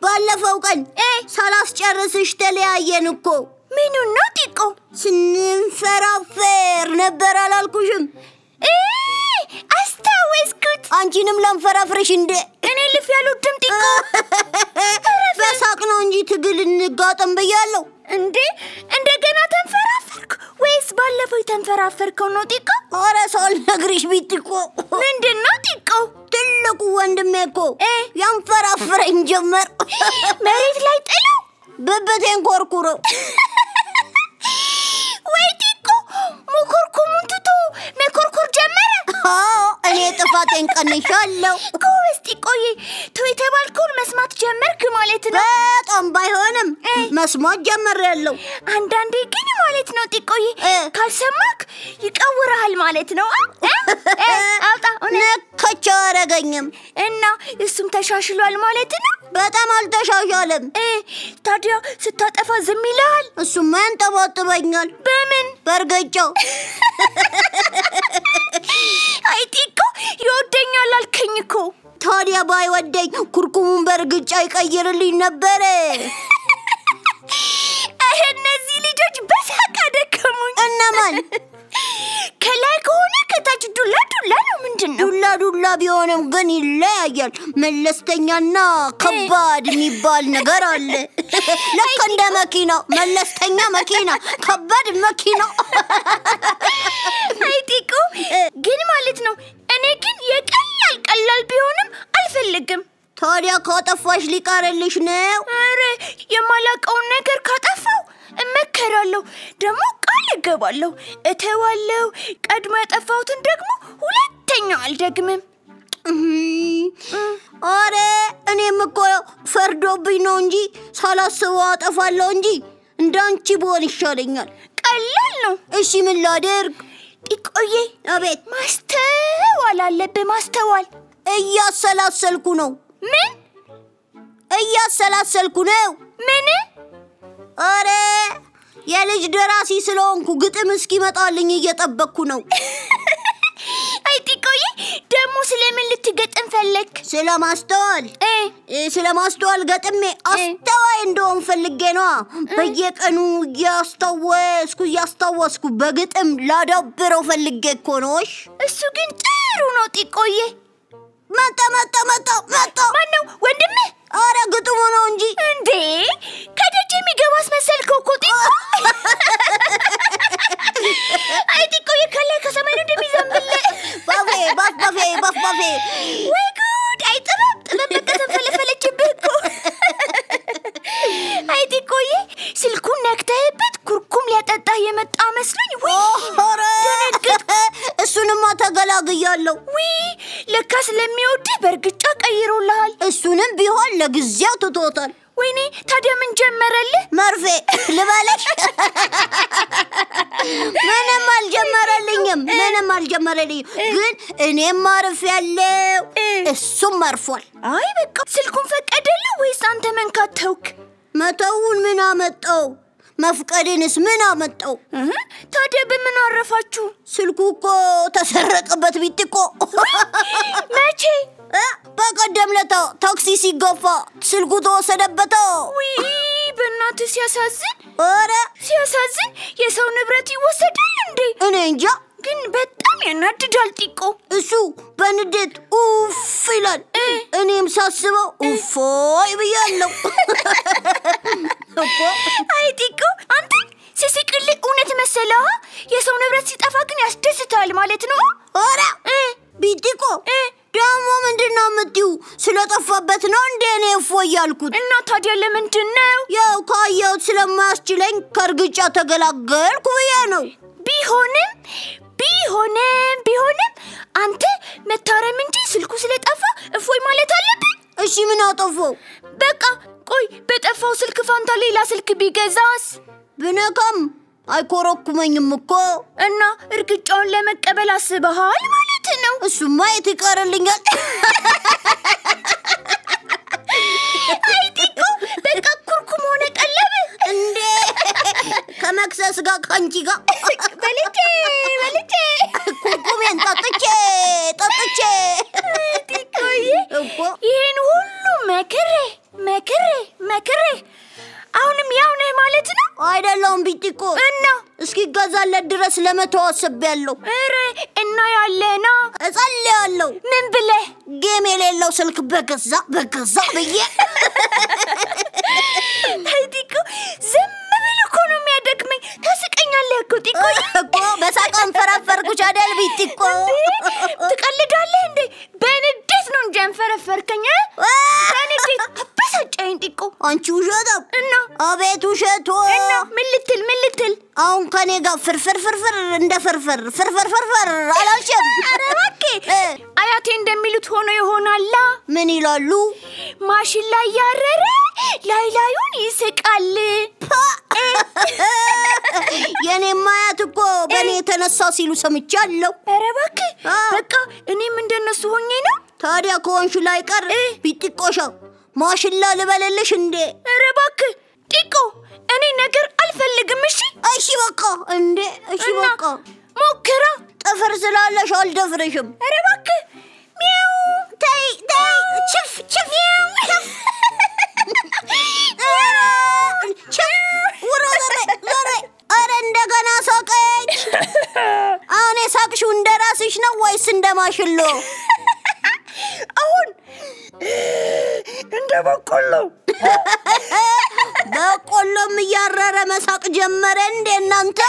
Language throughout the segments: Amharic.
ባለፈው ቀን ሳላስጨርስሽ ተለያየን እኮ ምኑ ነው ጢቆ ስንፈራፈር ነበር አላልኩሽም አስታወስኩት አንቺንም ለንፈራፍርሽ እንደ እኔ ልፍ ያለው ድም ጢቆ በሳቅ ነው እንጂ ትግል እንጋጠም በያለው እንዴ እንደገና ተንፈራፈርኩ ወይስ ባለፈው ተንፈራፈርከው ነው ጢቆ ኧረ ሳልነግርሽ ቢጥቆ ምንድነው ጢቆ ትልቁ ወንድሜ እኮ ያንፈራፍረኝ ጀመር መሬት ላይ ጥለው በበቴን ኮርኩሮ ወይ ጢቆ ሙኮርኮሙን ትቶ መኮርኮር ጀመረ እኔ ጥፋቴን ቀንሻለሁ ጎበዝ ጢቆዬ ተው የተባልከውን መስማት ጀመርክ ማለት ነው በጣም ባይሆንም መስማት ጀመርያለሁ አንዳንዴ ግን ማለት ነው ጢቆዬ ካልሰማክ ይቀውራል ማለት ነው አውጣ ነከቻ አረገኝም እና እሱም ተሻሽሏል ማለት ነው በጣም አልተሻሻለም ታዲያ ስታጠፋ ዝም ይላል እሱም ያንጠባጥበኛል በምን በርገጫው አይ ጢቆ ይወደኛል አልከኝ እኮ ታዲያ ባይወደኝ ኩርኩሙን በርግጫ ይቀይርልኝ ነበር እነዚህ ልጆች በሳቅ አደከሙኝ እነማን ከላይ ከሆነ ከታች ዱላ ዱላ ነው ምንድነው ዱላ ቢሆንም ግን ይለያያል መለስተኛና ከባድ የሚባል ነገር አለ ለካ እንደ መኪና መለስተኛ መኪና ከባድ መኪና አይ ጢቆ ግን ማለት ነው እኔ ግን የቀላል ቢሆንም አልፈልግም ታዲያ ካጠፋሽ ሊቀርልሽ ነው አረ የማላቀውን ነገር ካጠፋው እመከራለሁ ደግሞ ቃል እገባለሁ እተዋለሁ ቀድሞ ያጠፋሁትን ደግሞ ሁለተኛ አልደግምም አረ እኔም እኮ ፈርዶብኝ ነው እንጂ ሳላስበው አጠፋለሁ እንጂ እንዳንቺ ብሆን ይሻለኛል ቀላል ነው እሺ ምን ላድርግ ጢቆዬ አቤት ማስተዋል አለብህ ማስተዋል እያሰላሰልኩ ነው ምን እያሰላሰልኩ ነው ምን አረ የልጅ ደራሲ ስለሆንኩ ግጥም እስኪመጣልኝ እየጠበቅኩ ነው አይ ጢቆዬ ደግሞ ስለምን ልትገጥም ፈለክ ስለማስተዋል ገጥሜ አስተዋይ እንደሆን ፈልጌ ነው በየቀኑ እያስታወስኩ በግጥም ላዳብረው ፈልጌ እኮ ነው እሱ ግን ጥሩ ነው ጢቆዬ መጣ ማነው ወንድምህ አረ ግጥሙ ነው እንጂ እንዴ ከደጅ የሚገባስ መሰልከው እኮ ጢቆ አይ ጢቆዬ ከላይ ከሰማይ ነው እንደሚዘንብልህ ባፌ ወይ ጉድ አይ ጥበብ ተንፈለፈለችብህ እኮ አይ ጢቆዬ ስልኩን ነክተህበት ኩርኩም ሊያጠጣ የመጣ መስሎኝ ወይ እሱንማ ተገላግያለሁ ለካ ስለሚወድህ በርግጫ ቀይሮልሃል እሱንም ቢሆን ለጊዜው ትቶታል ወይኔ ታዲያ ምን ጀመረልህ መርፌ ልበለሽ ምንም አልጀመረልኝም ግን እኔም አርፌያለሁ እሱም አርፏል አይ በቃ ስልኩን ፈቀደልህ ወይስ አንተ መንካት ተውክ መተውን ምን አመጣው መፍቀድንስ ምን አመጣው ታዲያ በምን አረፋችሁ ስልኩ እኮ ተሰረቀበት ቢጥቆ መቼ በቀደም ለታ ታክሲ ሲገፋ ስልኩ ተወሰደበት በእናትህ ሲያሳዝን አረ ሲያሳዝን የሰው ንብረት ይወሰዳል እንዴ እኔ እንጃ ግን በጣም ያናድዳል ጢቆ እሱ በንዴት ኡፍ ይላል እኔም ሳስበው ኡፎይ ብያለሁ አይ ጢቆ አንተ ሲስቅልህ እውነት መሰለህ የሰው ንብረት ሲጠፋ ግን ያስደስታል ማለት ነው አረ ቢጢቆ ደግሞ ምንድነው የምትይው ስለጠፋበት ነው እንዴ እኔ እፎይ ያልኩት እና ታዲያ ለምንድነው ያው ካየሁት ስለማያስችለኝ ከርግጫ ተገላገልኩ ብዬ ነው ቢሆንም አንተ መታረም እንጂ ስልኩ ስለጠፋ እፎይ ማለት አለብህ እሺ ምን አጠፋው በቃ ቆይ በጠፋው ስልክ ፋንታ ሌላ ስልክ ቢገዛስ ብነካም አይኮረኩመኝም እኮ እና እርግጫውን ለመቀበል አስበሃል ማለት ነው እሱማ የት ይቀርልኛል አይቲኮ በቃ ኩርኩም ሆነ ቀለብ እንዴ ከመክሰስ ጋር ካንቺ ጋር በልቼ ኩርኩሜን ጠጥቼ አይቲኮዬ ይሄን ሁሉ መክሬ አሁንም ያው ነህ ማለት ነው አይደለም ቢቲኮ እና እስኪ ገዛለት ድረስ ለመተዋሰብ ኧረ እና ያለና እጸልያለሁ ምን ብለህ ጌም የሌለው ስልክ በገዛ ብዬ አይቲኮ ዝም ብለህ እኮ ነው የሚያደክመኝ ታስቀኛለህ እኮ ጢቆ በሳቃን ፈረፈርኩሽ አይደል ቢቲኮ ትቀልዳለህ እንዴ በንዴት ነው እንጂ አንፈረፈርከኝ በንዴት አበሳጨኝ ጢቆ አንቺ ውሸታም እና አቤት ውሸቶ እና ምን ልትል አሁን ከኔ ጋር ፍርፍር እንደ ፍርፍር አላልሽም ኧረ እባክህ አያቴ እንደሚሉት ሆኖ ይሆናላ ምን ይላሉ ማሽን ላይ ያረረ ላዩን ይስቃል የኔም አያት እኮ በኔ የተነሳ ሲሉ ሰምቻለሁ ኧረ እባክህ በቃ እኔም እንደነሱ ሆኜ ነው ታዲያ ከሆንሽ ላይ ቀር ቢጥቆሻ ማሽላ ልበልልሽ እንዴ ኧረ እባክህ ጢቆ እኔ ነገር አልፈልግም እሺ በቃ እንዴ እሺ በቃ ሞክራ ጥፍር ስላለሽ አልደፍርሽም ኧረ እባክህ ሚያው ተይ ችፍ ኧረ እንደገና ሳቀች አሁን የሳቅሽው እንደራስሽ ነው ወይስ እንደማሽሎ አሁን እንደ በቆሎም እያረረ መሳቅ ጀመረ እንዴ እናንተ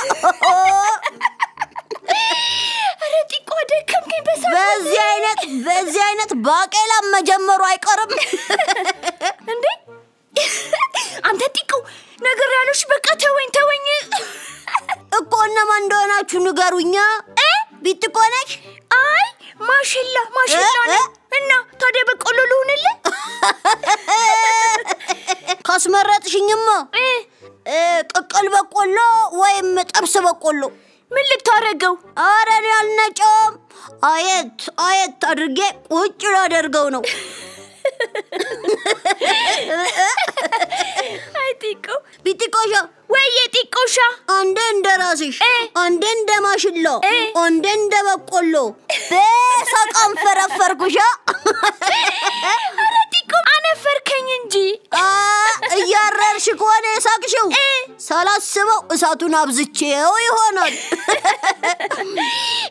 ኧረ ጢቆ ደከምከኝ በዚህ አይነት ባቄላ መጀመሩ አይቀርም እንዴ አንተ ጢቆ ነገር ያለሽ በቃ ተወኝ እኮ እነማን እንደሆናችሁ ንገሩኛ ቢጥቆ ነሽ አይ ማሽላ ነው እና ታዲያ በቆሎ ልሁንልህ ካስመረጥሽኝማ ቅቅል በቆሎ ወይም ጥብስ በቆሎ ምን ልታረገው ኧረ እኔ አልነጨውም አየት አድርጌ ቁጭ ላደርገው ነው አይ ጢቆ ቢጥቆሻ ወይዬ ጢቆሻ አንዴ እንደራስሽ አንዴ እንደማሽሎ አንዴ እንደበቆሎ በሳቃን ፈረፈርኩሻ ኧረ ጢቆ አነፈርከኝ እንጂ እያረርሽ ከሆነ የሳቅሽው ሳላስበው እሳቱን አብዝቼው ይሆናል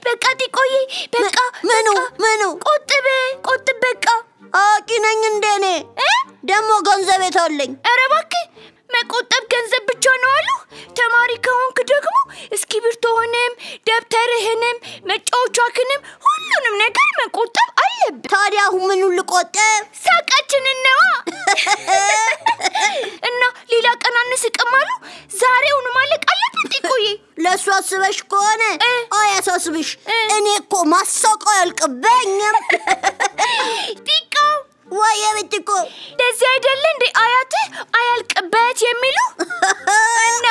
በቃ ጢቆዬ በቃ ምኑ ቆጥብ በቃ አቂ ነኝ እንደኔ ደሞ ገንዘብ የታለኝ ኧረ እባክህ መቆጠብ ገንዘብ ብቻ ነው አሉ ተማሪ ከሆንክ ደግሞ እስክሪብቶህንም ደብተርህንም መጫወቻህንም ሁሉንም ነገር መቆጠብ አለብህ ታዲያ ምኑን ልቆጠብ ሳቃችንን ነዋ እና ሌላ ቀን አንስቅም አሉ ዛሬውን ማለቅ አለብን ጢቆዬ ለሱ አስበሽ ከሆነ አያሳስብሽ እኔ እኮ ማሳቆ ያልቅበኝም ጢቆ ወየ ቢጥቆ ለዚህ አይደለ እንዴ አያትህ አያልቅበት የሚሉ እና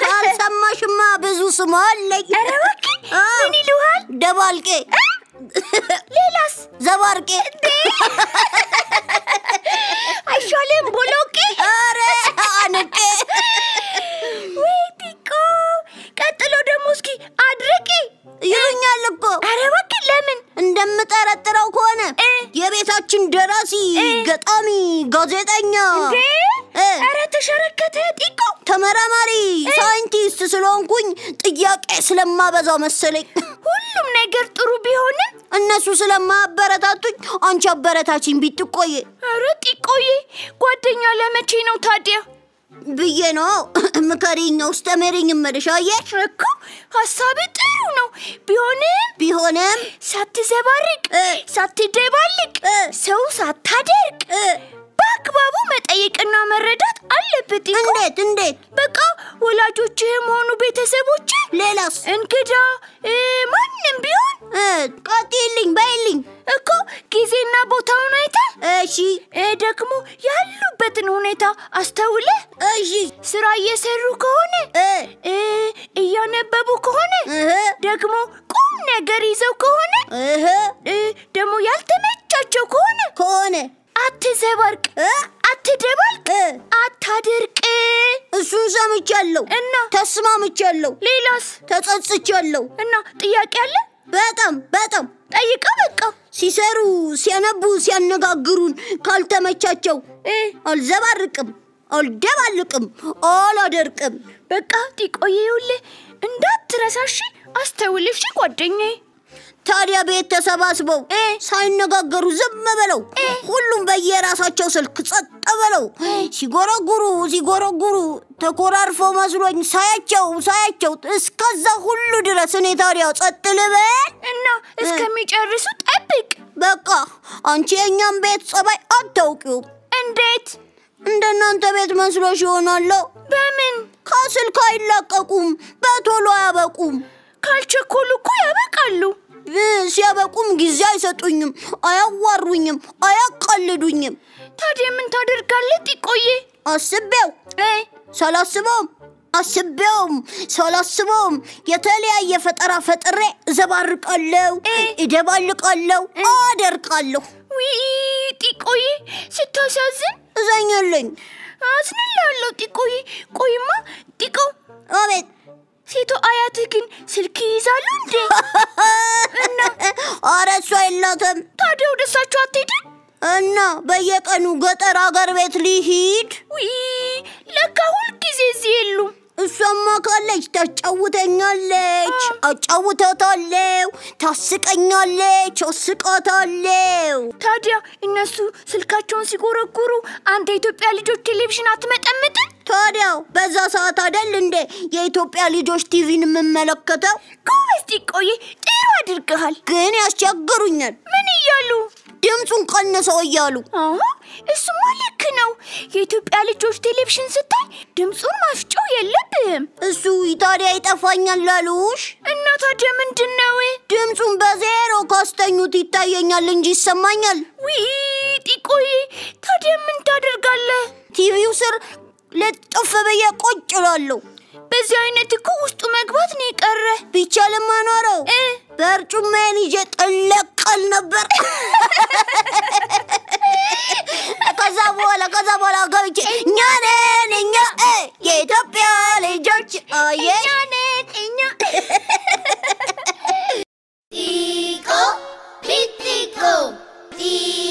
ካልሰማሽማ ብዙ ስም አለኝ ኧረ እባክህ ምን ይሉሃል ደባልቄ ሌላስ ዘባርቄ አይሻልም ቦሎቄ ኧረ አንቄ ወይ ጢቆ ቀጥሎ ደግሞ እስኪ አድርቄ ይሉኛል እኮ ኧረ እባክህ ለምን እንደምጠረጥረው ከሆነ የቤታችን ደራሲ ገጣሚ ጋዜጠኛ ኧረ ተሸረከተ ጢቆ ተመራማሪ ሳይንቲስት ስለሆንኩኝ ጥያቄ ስለማበዛው መሰለኝ ሁሉም ነገር ጥሩ ቢሆንም እነሱ ስለማበረታቱኝ አንቺ አበረታችኝ ቢጥቆዬ ኧረ ጢቆዬ ጓደኛ ለመቼ ነው ታዲያ ብዬ ነው ምከሪኝ ውስጥ ተመሪኝ መደሻየሽ እኮ ሐሳብ ጥሩ ነው ቢሆንም ሳትዘባርቅ ሳትደባልቅ ሰው ሳታደርቅ በአግባቡ መጠየቅና መረዳት አለበት እንዴት በቃ ወላጆችህም ሆኑ ቤተሰቦችህ ሌላስ እንግዳ ማንም ቢሆን ቀጥይልኝ በይልኝ እኮ ጊዜና ቦታውን አይተህ እሺ ደግሞ ያሉበትን ሁኔታ አስተውለህ እሺ ስራ እየሰሩ ከሆነ እያነበቡ ከሆነ ደግሞ ቁም ነገር ይዘው ከሆነ ደግሞ ያልተመቻቸው ከሆነ አትዘባርቅ አትደባልቅ አታድርቅ እሱን ሰምቻለሁ እና ተስማምቻለሁ ሌላስ ተጸጽቻለሁ እና ጥያቄ አለ በጣም ጠይቃ በቃ ሲሰሩ ሲያነቡ ሲያነጋግሩን ካልተመቻቸው አልዘባርቅም አልደባልቅም አላደርቅም በቃ ጢቆዬውል እንዳትረሳሽ አስተውልሽ ጓደኛዬ ታዲያ ቤት ተሰባስበው ሳይነጋገሩ ዝም ብለው ሁሉም በየራሳቸው ስልክ ጸጥ ብለው ሲጎረጉሩ ተኮራርፈው መስሎኝ ሳያቸው እስከዛ ሁሉ ድረስ እኔ ታዲያ ጸጥ ልበል እና እስከሚጨርሱ ጠብቅ በቃ አንቺ የኛም ቤት ጸባይ አታውቂው እንዴት እንደናንተ ቤት መስሎሽ ይሆናል በምን ከስልክ አይላቀቁም በቶሎ አያበቁም ካልቸኮሉ እኮ ያበቃሉ ሲያበቁም ጊዜ አይሰጡኝም አያዋሩኝም አያቀልዱኝም ታዲያ ምን ታደርጋለህ ጢቆዬ አስቤው ሳላስበውም የተለያየ ፈጠራ ፈጥሬ ዘባርቃለሁ እደባልቃለሁ አደርቃለሁ ጢቆዬ ስታሳዝን እዘኛለኝ አዝንላለሁ ጢቆዬ ቆይማ ጢቆ አቤት ሴቶ አያትህ ግን ስልክ ይይዛሉ እንዴ እና ኧረ እሷ የላትም ታዲያ ወደ እሳቸው አትሄድም እና በየቀኑ ገጠር አገር ቤት ሊሂድ ለካ ሁልጊዜ እዚህ የሉም እሷማ ካለች ታጫውተኛለች አጫውታታለሁ ታስቀኛለች አስቃታለሁ ታዲያ እነሱ ስልካቸውን ሲጎረጉሩ አንተ የኢትዮጵያ ልጆች ቴሌቪዥን አትመጠምጥም ታዲያ በዛ ሰዓት አይደል እንዴ የኢትዮጵያ ልጆች ቲቪን የምመለከተው ጎበዝ ጢቆዬ ጥሩ አድርገሃል ግን ያስቸግሩኛል ምን እያሉ ድምፁን ቀንሰው እያሉ እሱማ ልክ ነው የኢትዮጵያ ልጆች ቴሌቪዥን ስታይ ድምፁን ማፍጨው የለብህም እሱ ታዲያ ይጠፋኛል አሉሽ እና ታዲያ ምንድነው ድምፁን በዜሮ ካስተኙት ይታየኛል እንጂ ይሰማኛል ጢቆዬ ታዲያ ምን ታደርጋለህ ቲቪው ስር ለጥፍ ብዬ ቁጭ እላለሁ በዚህ አይነት እኮ ውስጡ መግባት ነው የቀረ ቢቻልማ ኖረው በርጩሜን ይዤ ጥለቀል ነበር ከዛ በኋላ ገብቼ እኛ የኢትዮጵያ ልጆች እኛ Tico.